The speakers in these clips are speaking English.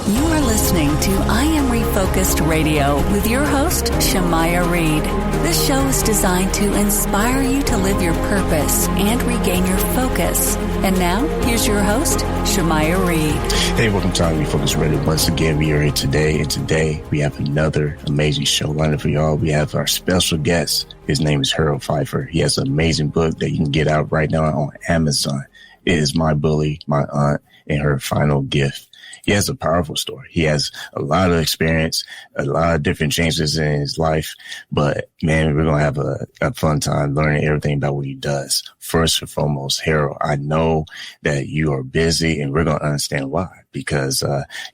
You are listening to I Am Refocused Radio with your host, Shamaya Reed. This show is designed to inspire you to live your purpose and regain your focus. And now, here's your host, Shamaya Reed. Hey, welcome to I Am Refocused Radio. Once again, we are here today, and today we have another amazing show lineup for y'all. We have our special guest. His name is Harold Phifer. He has an amazing book that you can get out right now on Amazon. It is My Bully, My Aunt, and Her Final Gift. He has a powerful story. He has a lot of experience, a lot of different changes in his life. But, man, we're going to have a fun time learning everything about what he does. First and foremost, Harold, I know that you are busy, and we're going to understand why, because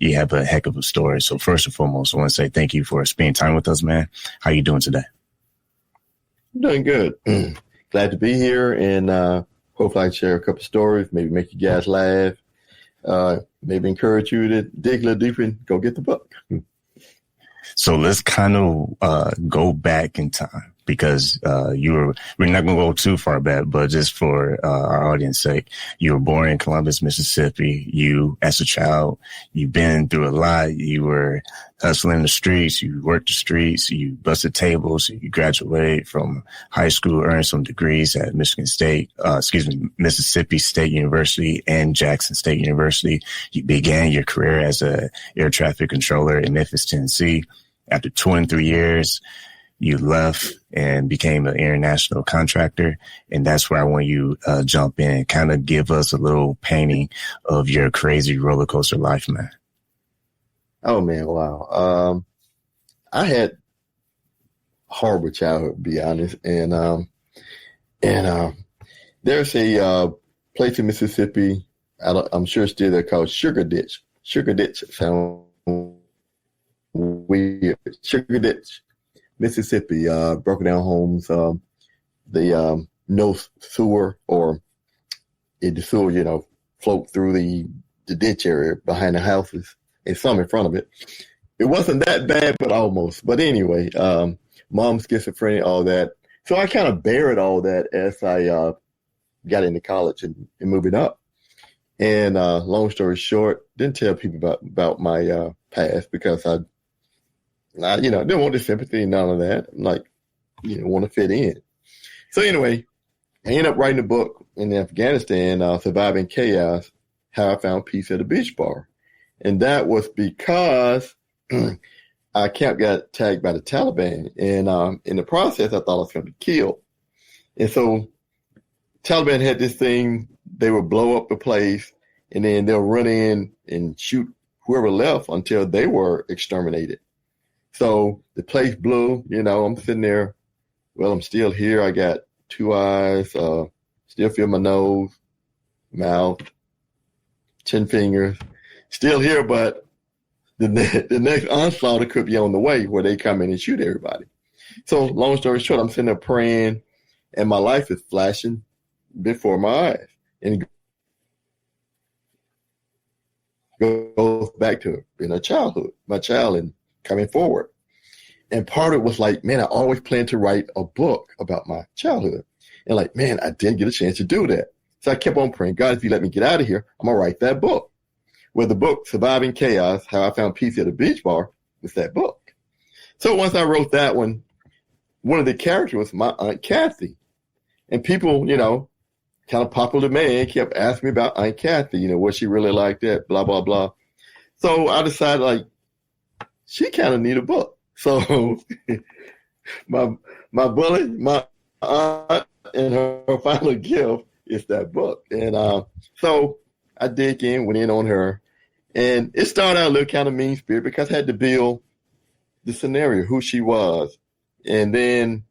you have a heck of a story. So first and foremost, I want to say thank you for spending time with us, man. How you doing today? I'm doing good. Glad to be here, and hopefully I can share a couple stories, maybe make you guys laugh. Maybe encourage you to dig a little deeper and go get the book. So let's kind of go back in time, because we're not going to go too far back, but just for our audience sake, you were born in Columbus, Mississippi. You, as a child, you've been through a lot. You were hustling the streets. You worked the streets. You busted tables. You graduated from high school, earned some degrees at Mississippi State University and Jackson State University. You began your career as a air traffic controller in Memphis, Tennessee. After 23 years, you left and became an international contractor. And that's where I want you to jump in and kind of give us a little painting of your crazy roller coaster life, man. Oh, man, wow. I had a horrible childhood, to be honest. And there's a place in Mississippi, I'm sure it's still there, called Sugar Ditch. Sugar Ditch sounds weird. Sugar Ditch, Mississippi, broken down homes, the no sewer, or the sewer, float through the ditch area behind the houses and some in front of it. It wasn't that bad, but almost. But anyway, mom's schizophrenic, all that. So I kind of buried all that as I got into college and moving up. And long story short, didn't tell people about my past, because I didn't want the sympathy, none of that. I'm like, want to fit in. So anyway, I ended up writing a book in Afghanistan, Surviving Chaos, How I Found Peace at a Beach Bar. And that was because our camp got attacked by the Taliban. And in the process, I thought I was going to be killed. And so Taliban had this thing, they would blow up the place, and then they'll run in and shoot whoever left until they were exterminated. So the place blew, I'm sitting there. Well, I'm still here. I got 2 eyes, still feel my nose, mouth, 10 fingers, still here. But the next onslaught could be on the way, where they come in and shoot everybody. So long story short, I'm sitting there praying, and my life is flashing before my eyes. And it goes back to being a childhood, my child, and coming forward. And part of it was like, man, I always planned to write a book about my childhood. And like, man, I didn't get a chance to do that. So I kept on praying, God, if you let me get out of here, I'm going to write that book. Well, the book, Surviving Chaos, How I Found Peace at a Beach Bar, was that book. So once I wrote that one of the characters was my Aunt Kathy. And people, kind of popular man, kept asking me about Aunt Kathy, was she really like that, blah, blah, blah. So I decided, like, she kind of need a book. So my bully, my aunt, and her final gift is that book. And so I went in on her. And it started out a little kind of mean spirit, because I had to build the scenario, who she was. And then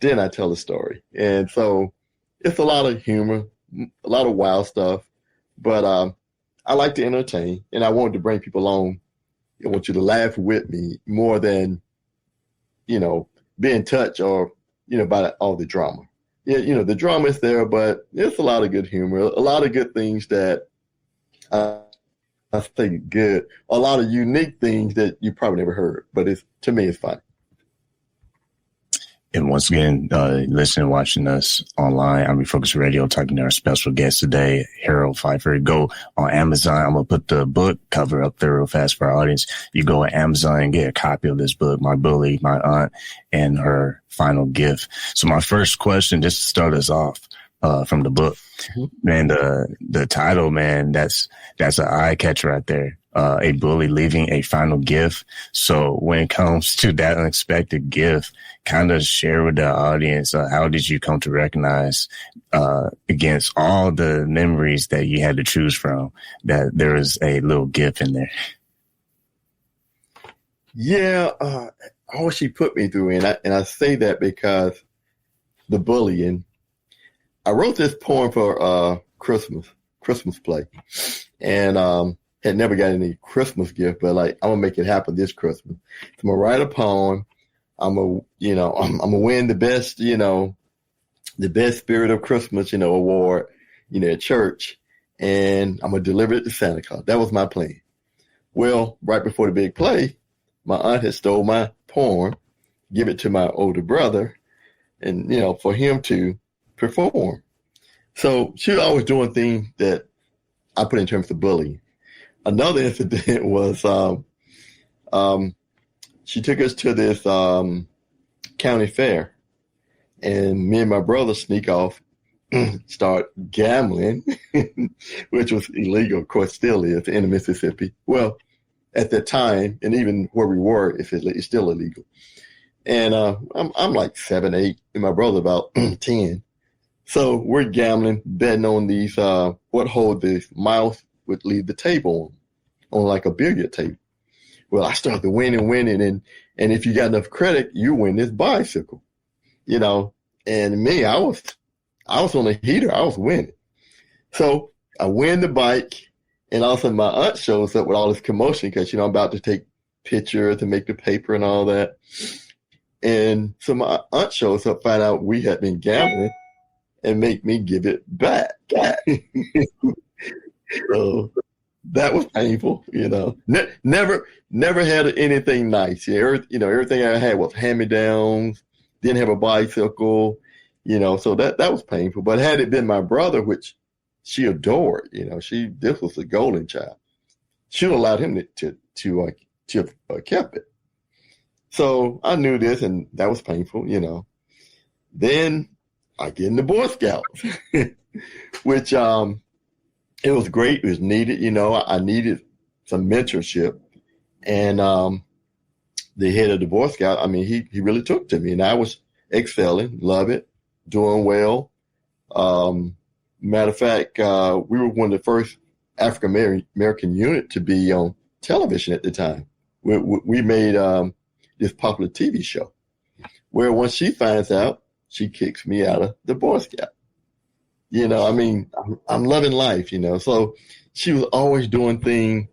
I tell the story. And so it's a lot of humor, a lot of wild stuff. But I like to entertain, and I wanted to bring people along. I want you to laugh with me more than, be in touch or, by all the drama. Yeah, the drama is there, but there's a lot of good humor, a lot of good things that I think good, a lot of unique things that you probably never heard, but to me, it's fun. And once again, listening, watching us online, I'm Refocused Radio, talking to our special guest today, Harold Phifer. Go on Amazon. I'm going to put the book cover up there real fast for our audience. You go on Amazon and get a copy of this book, My Bully, My Aunt, and Her Final Gift. So my first question, just to start us off, from the book, man, the title, man, that's an eye catcher right there. A bully leaving a final gift. So when it comes to that unexpected gift, kind of share with the audience, how did you come to recognize, against all the memories that you had to choose from, that there was a little gift in there? Yeah, all she put me through, and I say that because the bullying. I wrote this poem for Christmas play, and had never got any Christmas gift, but like, I'm gonna make it happen this Christmas. So I'm gonna write a poem. I'm gonna win the best, the best Spirit of Christmas, award, at church, and I'm gonna deliver it to Santa Claus. That was my plan. Well, right before the big play, my aunt had stole my poem, give it to my older brother, and for him to perform. So she was always doing things that I put in terms of bullying. Another incident was she took us to this county fair, and me and my brother sneak off, start gambling, which was illegal, of course, still is in Mississippi. Well, at that time, and even where we were, it's still illegal. And I'm like 7, 8, and my brother about 10. So we're gambling, betting on these what hole the mouse would leave the table on like a billiard table. Well, I started winning, and if you got enough credit, you win this bicycle, And me, I was on a heater. I was winning. So I win the bike, and all of a sudden my aunt shows up with all this commotion because, I'm about to take pictures and make the paper and all that. And so my aunt shows up, find out we had been gambling, and make me give it back. So that was painful, Never had anything nice. Everything I had was hand-me-downs. Didn't have a bicycle, So that was painful. But had it been my brother, which she adored, this was a golden child. She allowed him to kept it. So I knew this, and that was painful, Then I get in the Boy Scouts, which it was great. It was needed. I needed some mentorship. And the head of the Boy Scout, he really took to me, and I was excelling, love it, doing well. Matter of fact, we were one of the first African American unit to be on television at the time. We made this popular TV show where once she finds out, she kicks me out of the Boy Scout. I'm loving life, So she was always doing things,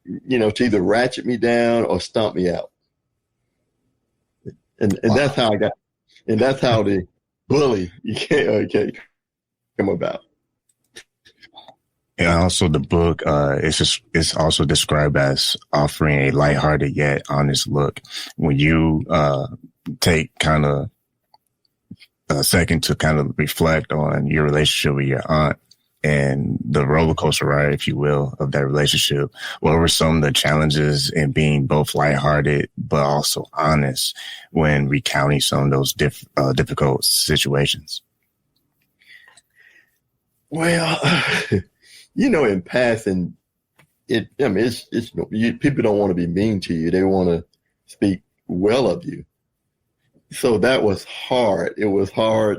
to either ratchet me down or stomp me out. And wow. That's how I got, and that's how the bully come about. And also the book, it's also described as offering a lighthearted yet honest look. When you take kind of a second to kind of reflect on your relationship with your aunt and the roller coaster ride, if you will, of that relationship, what were some of the challenges in being both lighthearted but also honest when recounting some of those difficult situations? Well, in passing, people don't want to be mean to you. They want to speak well of you. So that was hard. It was hard,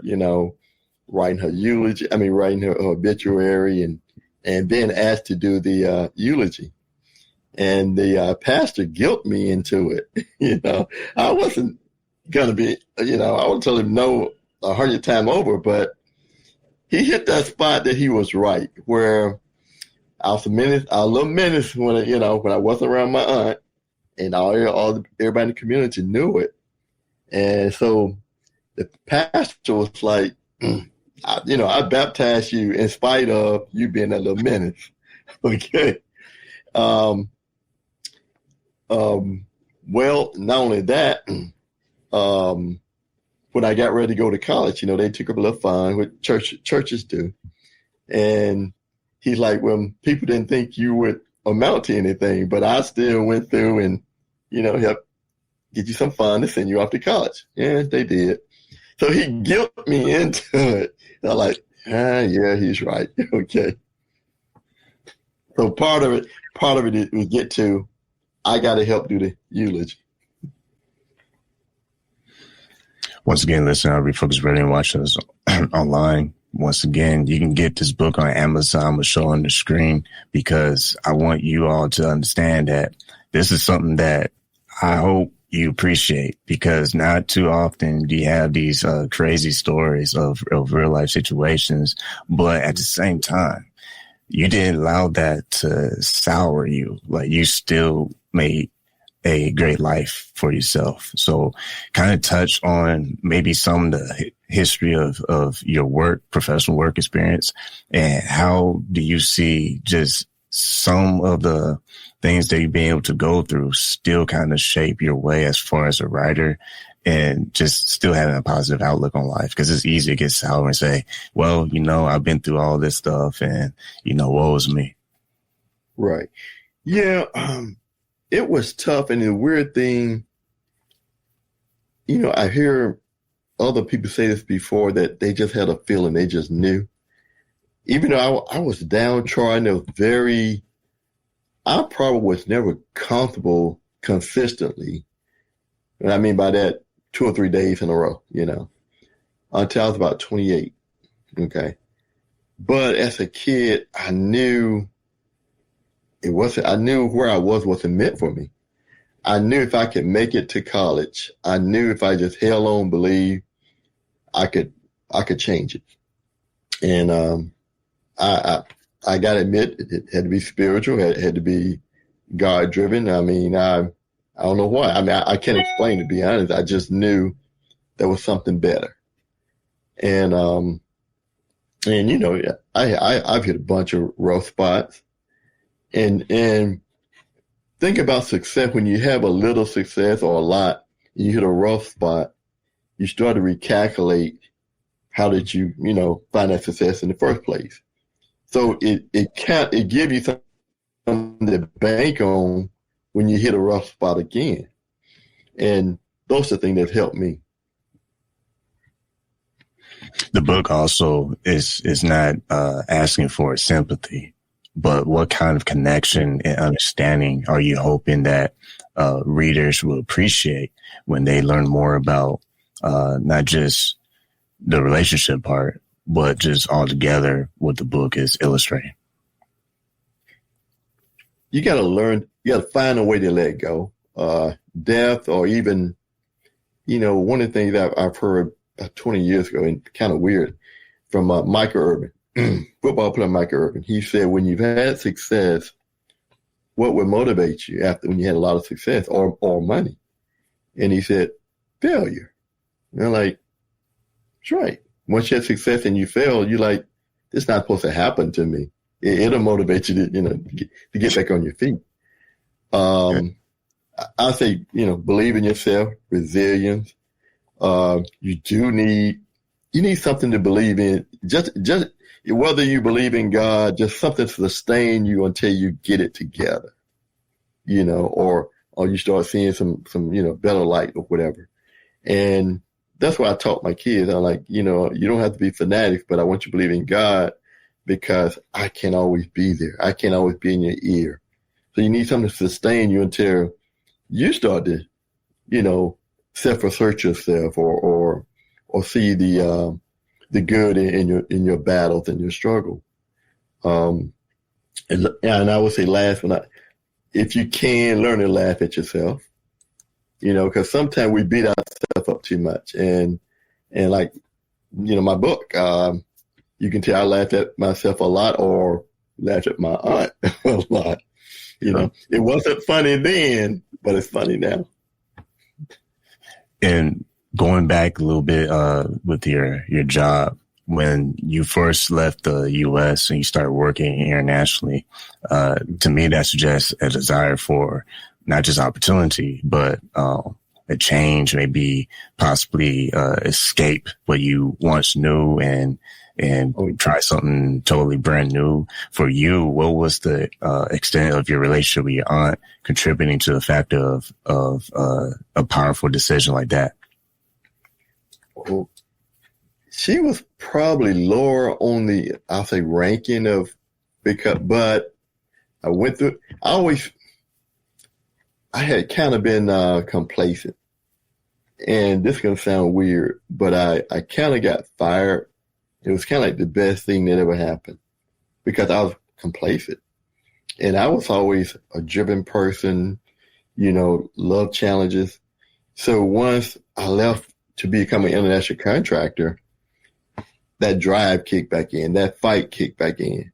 writing her eulogy. Writing her obituary and being asked to do the eulogy. And the pastor guilt me into it. I wasn't going to be, I would tell him no 100 times over, but he hit that spot that he was right, where I was a little menace when I wasn't around my aunt, and everybody in the community knew it. And so the pastor was like, I baptized you in spite of you being a little menace. Okay. Well, not only that, when I got ready to go to college, they took up a little fun, what churches do. And he's like, well, people didn't think you would amount to anything, but I still went through and, helped get you some fun to send you off to college. Yeah, they did. So he guilted me into it. And I'm like, yeah, he's right. Okay. So part of it we get to, I got to help do the eulogy. Once again, listen to Refocused Radio and watch us online. Once again, you can get this book on Amazon. We'll show on the screen because I want you all to understand that this is something that I hope you appreciate, because not too often do you have these crazy stories of real life situations, but at the same time, you didn't allow that to sour you. Like, you still made a great life for yourself. So kind of touch on maybe some of the history of your professional work experience, and how do you see just some of the things that you've been able to go through still kind of shape your way as far as a writer, and just still having a positive outlook on life? Because it's easy to get sour and say, well, I've been through all this stuff and, woe is me. Right. Yeah. It was tough. And the weird thing, I hear other people say this before, that they just had a feeling, they just knew. Even though I was downtrodden, I probably was never comfortable consistently. And I mean by that, 2 or 3 days in a row, until I was about 28. Okay. But as a kid, I knew I knew where I wasn't meant for me. I knew if I could make it to college, I knew if I just held on, believed, I could change it. And, I got to admit, it had to be spiritual, it had to be God driven. I mean, I don't know why. I mean, I can't explain, to be honest. I just knew there was something better. And I've hit a bunch of rough spots. And think about success. When you have a little success or a lot, and you hit a rough spot, you start to recalculate, how did you, find that success in the first place? So it gives you something to bank on when you hit a rough spot again. And those are the things that helped me. The book also is not asking for sympathy, but what kind of connection and understanding are you hoping that readers will appreciate when they learn more about not just the relationship part, but just altogether what the book is illustrating? You got to find a way to let go. Death, or even, one of the things that I've heard 20 years ago, and kind of weird, from Michael Irvin, football player Michael Irvin. He said, when you've had success, what would motivate you after when you had a lot of success or money? And he said, failure. And I'm like, that's right. Once you have success and you fail, you're like, this is not supposed to happen to me. It'll motivate you to get back on your feet. I say, believe in yourself, resilience. You need something to believe in. Just whether you believe in God, just something to sustain you until you get it together, or you start seeing some better light or whatever. And that's why I taught my kids. I'm like, you don't have to be fanatics, but I want you to believe in God, because I can't always be there. I can't always be in your ear. So you need something to sustain you until you start to, self-assert yourself or see the good in your battles and your struggle. And I would say last, if you can, learn to laugh at yourself, because sometimes we beat ourselves up too much. And like, my book, you can tell I laughed at myself a lot, or laughed at my aunt a lot. It wasn't funny then, but it's funny now. And going back a little bit with your job, when you first left the U.S. and you started working internationally, to me that suggests a desire for not just opportunity, but a change, maybe possibly escape what you once knew and try something totally brand new. For you, what was the extent of your relationship with your aunt contributing to the fact of a powerful decision like that? Well, she was probably lower on the, I'll say, ranking of, but I went through, I had kind of been complacent. And this is going to sound weird, but I kind of got fired. It was kind of like the best thing that ever happened because I was complacent. And I was always a driven person, love challenges. So once I left to become an international contractor, that drive kicked back in, that fight kicked back in.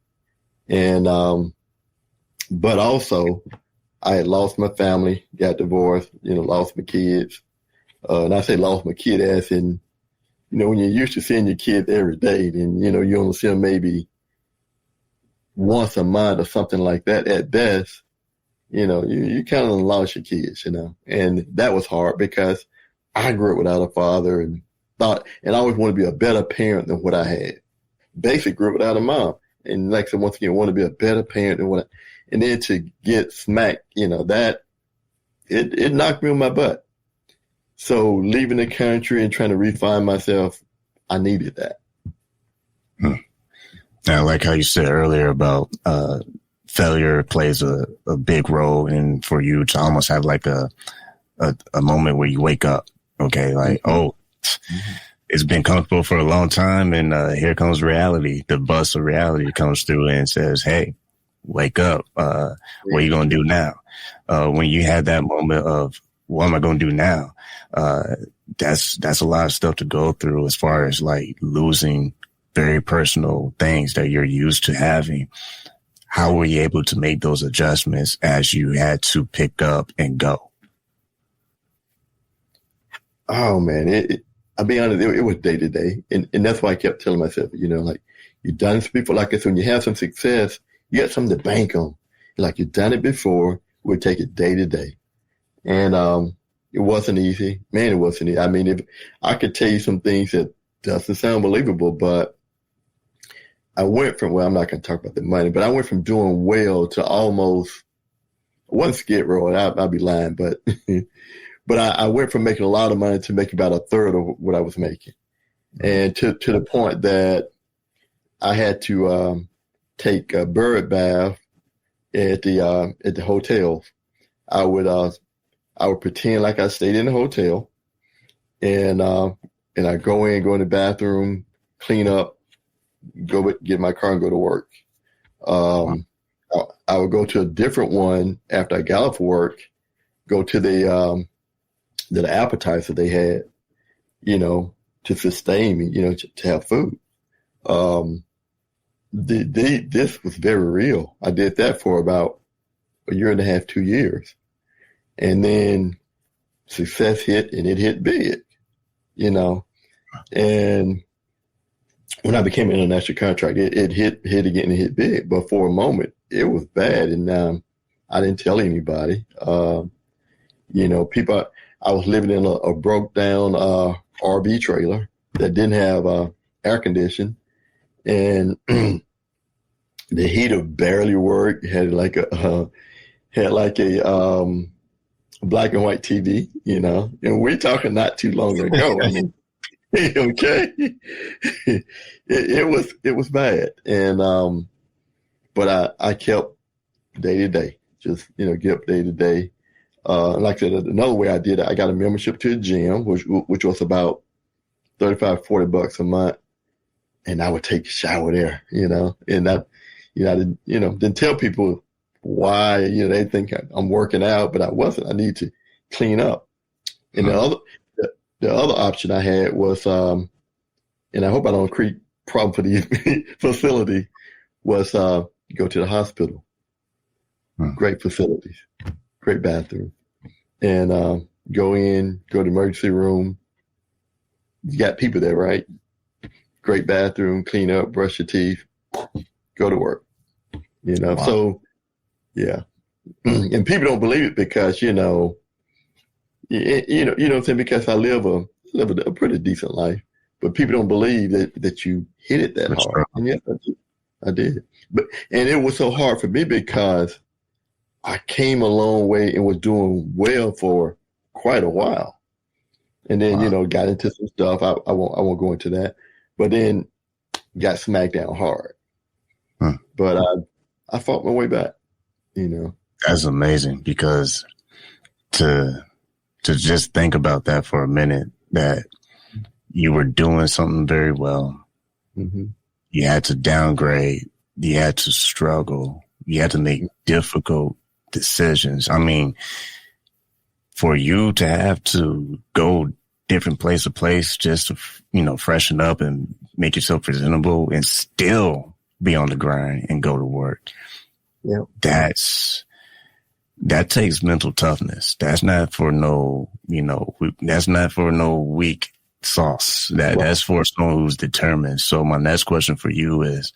And, but also I had lost my family, got divorced, lost my kids. And I say lost my kid as in, when you're used to seeing your kids every day, then, you only see them maybe once a month or something like that at best, you kind of lost your kids, and that was hard because I grew up without a father and I always wanted to be a better parent than what I had. Basically grew up without a mom. And like I said, once again, I want to be a better parent than and then to get smacked, that it knocked me on my butt. So leaving the country and trying to refine myself, I needed that. I like how you said earlier about failure plays a big role in for you to almost have like a moment where you wake up. Okay, like, it's been comfortable for a long time, and here comes reality. The bus of reality comes through and says, hey, wake up. What are you going to do now? When you had that moment of, what am I going to do now? That's a lot of stuff to go through as far as like losing very personal things that you're used to having. How were you able to make those adjustments as you had to pick up and go? Oh man, I'll be honest, it was day to day. And that's why I kept telling myself, like you've done this before. Like I said, when you have some success, you got something to bank on. Like you've done it before, we'll take it day to day. And, it wasn't easy. Man, it wasn't easy. I mean, if I could tell you some things that doesn't sound believable, but I went from, I'm not going to talk about the money, but I went from doing well to almost, I wasn't skid row, I'd be lying, but, but I went from making a lot of money to making about a third of what I was making. And to the point that I had to, take a bird bath at the hotel. I would pretend like I stayed in the hotel and I go in the bathroom, clean up, go get my car and go to work. I would go to a different one after I got off work, go to the appetizer they had, to sustain me, to have food. This was very real. I did that for about a year and a half, 2 years. And then success hit and it hit big, and when I became an international contractor, it hit again and hit big. But for a moment, it was bad. And I didn't tell anybody. People, I was living in a broke down RV trailer that didn't have air conditioning. And the heater barely worked. It had like a black and white TV, and we're talking not too long ago. I mean, okay, it was bad, and but I kept day to day, just get up day to day. Like I said, another way I did it, I got a membership to a gym, which was about $35-40 a month, and I would take a shower there, and I didn't tell people why, they think I'm working out, but I wasn't. I need to clean up. And the other option I had was, and I hope I don't create problem for the facility, was go to the hospital. Great facilities, great bathroom, and go to the emergency room. You got people there, right? Great bathroom, clean up, brush your teeth, go to work. Wow. So yeah. And people don't believe it because, you know what I'm saying? Because I live a pretty decent life, but people don't believe that you hit it that hard. Right. And yes, I did. And it was so hard for me because I came a long way and was doing well for quite a while. And then, you know, got into some stuff. I won't go into that, but then got smacked down hard. But I fought my way back, you know. That's amazing, because to just think about that for a minute, that you were doing something very well. Mm-hmm. You had to downgrade. You had to struggle. You had to make difficult decisions. I mean, for you to have to go different place to place just to, you know, freshen up and make yourself presentable and still be on the grind and go to work. Yeah. That takes mental toughness. That's not for no, you know, that's not for no weak sauce. That's for someone who's determined. So my next question for you is,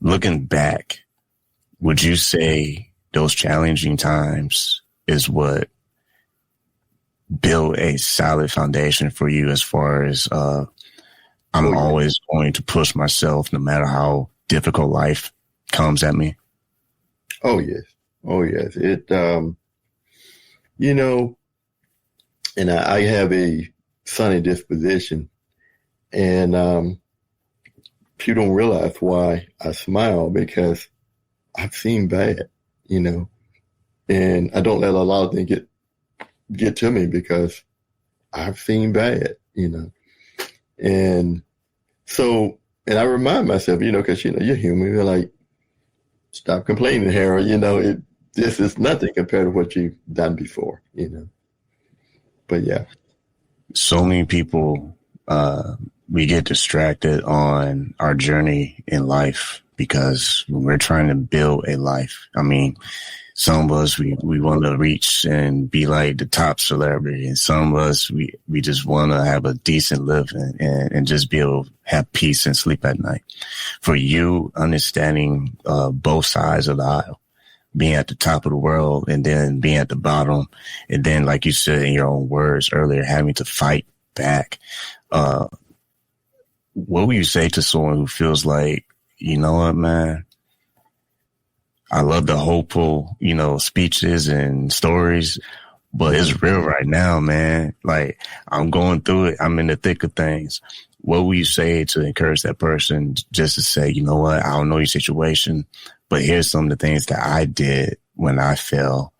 looking back, would you say those challenging times is what built a solid foundation for you as far as I'm always going to push myself no matter how difficult life comes at me? Oh, yes. Oh, yes. It, you know, and I have a sunny disposition, and people don't realize why I smile, because I've seen bad, you know, and I don't let a lot of things get to me because I've seen bad, you know. And so, and I remind myself, you know, because, you know, you're human. You're like, stop complaining, Harold. You know, this is nothing compared to what you've done before, you know. But yeah. So many people, we get distracted on our journey in life because we're trying to build a life. I mean, some of us, we want to reach and be like the top celebrity. And some of us, we just want to have a decent living and just be able to have peace and sleep at night. For you, understanding both sides of the aisle, being at the top of the world and then being at the bottom, and then, like you said in your own words earlier, having to fight back. What would you say to someone who feels like, you know what, man? I love the hopeful, you know, speeches and stories, but it's real right now, man. Like, I'm going through it. I'm in the thick of things. What would you say to encourage that person just to say, you know what? I don't know your situation, but here's some of the things that I did when I fell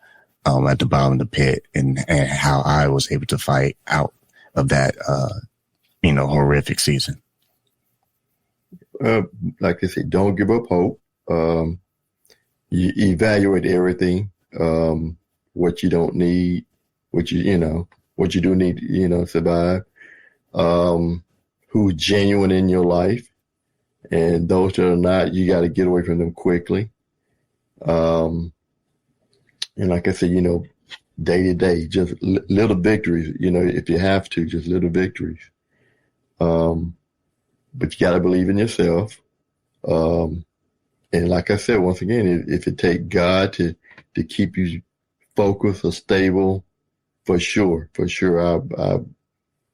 at the bottom of the pit, and how I was able to fight out of that, you know, horrific season. Like I said, don't give up hope. You evaluate everything, what you don't need, what you do need, you know, survive, who's genuine in your life, and those that are not, you got to get away from them quickly. And like I said, you know, day to day, just little victories, you know, if you have to, just little victories. But you got to believe in yourself. And like I said, once again, if it takes God to keep you focused or stable, for sure, I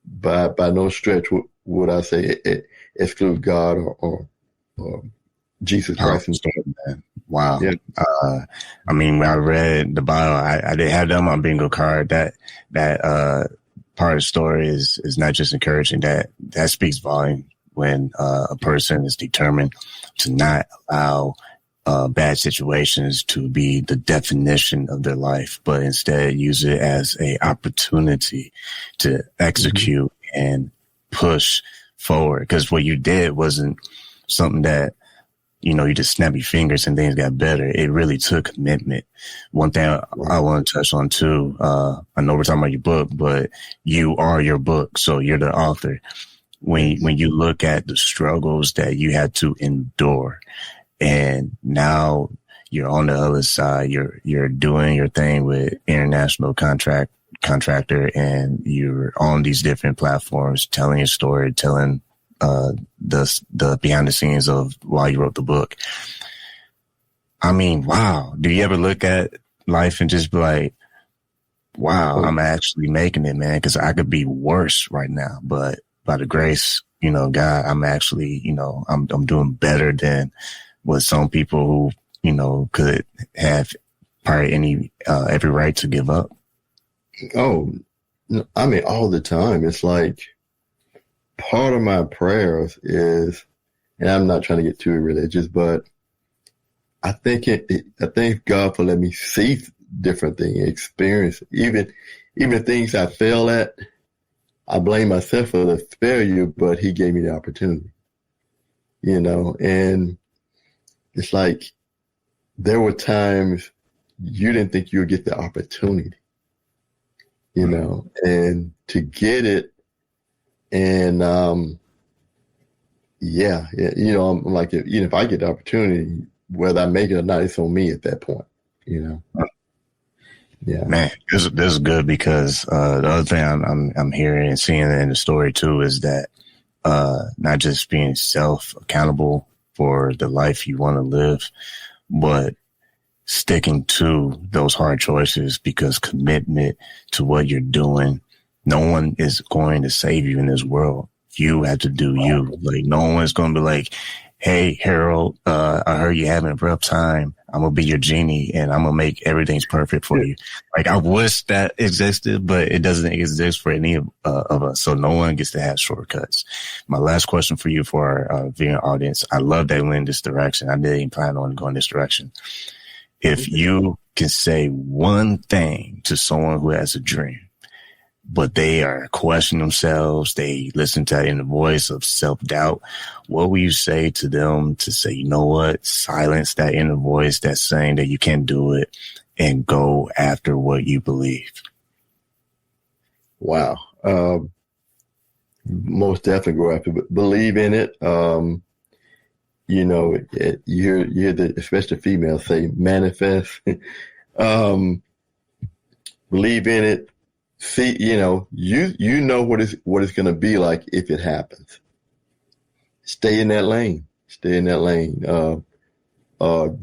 by no stretch would I say exclude God or Jesus Christ. Man. Wow. Yeah. I mean, when I read the Bible, I didn't have that on my bingo card. That part of the story is not just encouraging. That speaks volume. When a person is determined to not allow bad situations to be the definition of their life, but instead use it as a opportunity to execute and push forward. Because what you did wasn't something that, you know, you just snap your fingers and things got better. It really took commitment. One thing I want to touch on too, I know we're talking about your book, but you are your book, so you're the author. When you look at the struggles that you had to endure, and now you're on the other side, you're doing your thing with international contractor, and you're on these different platforms telling your story, telling the behind the scenes of why you wrote the book. I mean, wow. Do you ever look at life and just be like, wow, I'm actually making it, man, because I could be worse right now. But by the grace, God, I'm actually, I'm doing better than what some people who, could have probably every right to give up. Oh, I mean, all the time. It's like part of my prayers is, and I'm not trying to get too religious, but I think I thank God for letting me see different things, experience, even things I fail at. I blame myself for the failure, but he gave me the opportunity, and it's like there were times you didn't think you would get the opportunity, and to get it. And, I'm like, if I get the opportunity, whether I make it or not, it's on me at that point, Yeah. Man, this is good because the other thing I'm hearing and seeing in the story too is that not just being self-accountable for the life you want to live, but sticking to those hard choices, because commitment to what you're doing, no one is going to save you in this world. You have to do you. Like, no one's going to be like, hey, Harold, I heard you having a rough time. I'm going to be your genie and I'm going to make everything's perfect for you. Like, I wish that existed, but it doesn't exist for any of us. So no one gets to have shortcuts. My last question for you, for our viewing audience. I love that we went in this direction. I didn't plan on going this direction. If you can say one thing to someone who has a dream, but they are questioning themselves, they listen to that inner voice of self-doubt, what will you say to them to say, you know what, silence that inner voice that's saying that you can't do it and go after what you believe? Wow. Most definitely go after it. Believe in it. You hear especially females say manifest. Believe in it. See, you know what it's going to be like if it happens. Stay in that lane.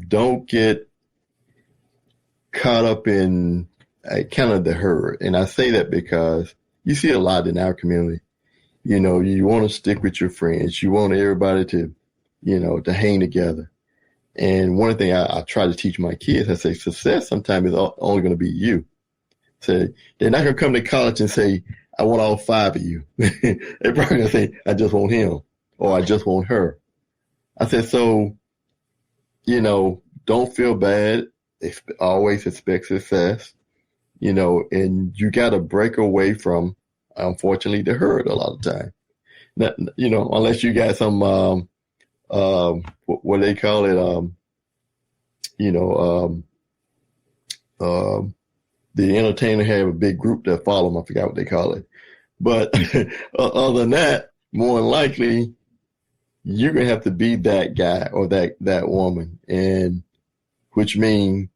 Don't get caught up in kind of the herd. And I say that because you see a lot in our community. You want to stick with your friends. You want everybody to, to hang together. And one thing I try to teach my kids, I say success sometimes is only going to be you. So they're not going to come to college and say, I want all 5 of you. They're probably going to say, I just want him or I just want her. I said, so, don't feel bad. Always expect success, and you got to break away from, unfortunately, the herd a lot of time. Not, unless you got some, what they call it, the entertainer have a big group that follow them. I forgot what they call it. But other than that, more than likely, you're going to have to be that guy or that woman. And which means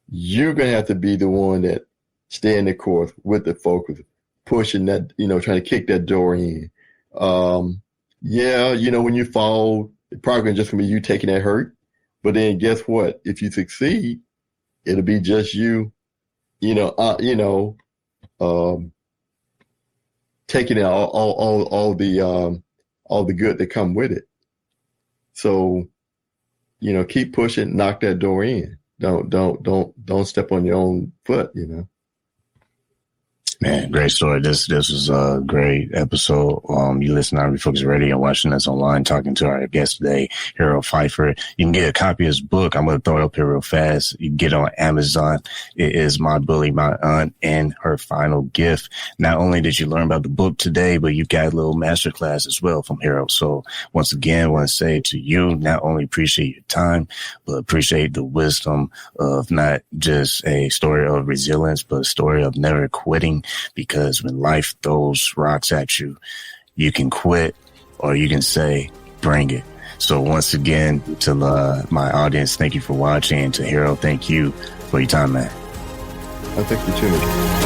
you're going to have to be the one that stay in the course with the focus, pushing that, trying to kick that door in. When you fall, it's probably just going to be you taking that hurt. But then guess what? If you succeed, it'll be just you. Taking out all the good that come with it. So, keep pushing, knock that door in. Don't step on your own foot, Man, great story. This was a great episode. You listen to I Am Refocused Radio and watching us online, talking to our guest today, Harold Phifer. You can get a copy of his book. I'm going to throw it up here real fast. You can get it on Amazon. It is My Bully, My Aunt, and Her Final Gift. Not only did you learn about the book today, but you got a little masterclass as well from Harold. So once again, I want to say to you, not only appreciate your time, but appreciate the wisdom of not just a story of resilience, but a story of never quitting. Because when life throws rocks at you, you can quit or you can say, bring it. So once again, to my audience, thank you for watching. And to Harold, thank you for your time, man. Thank you too.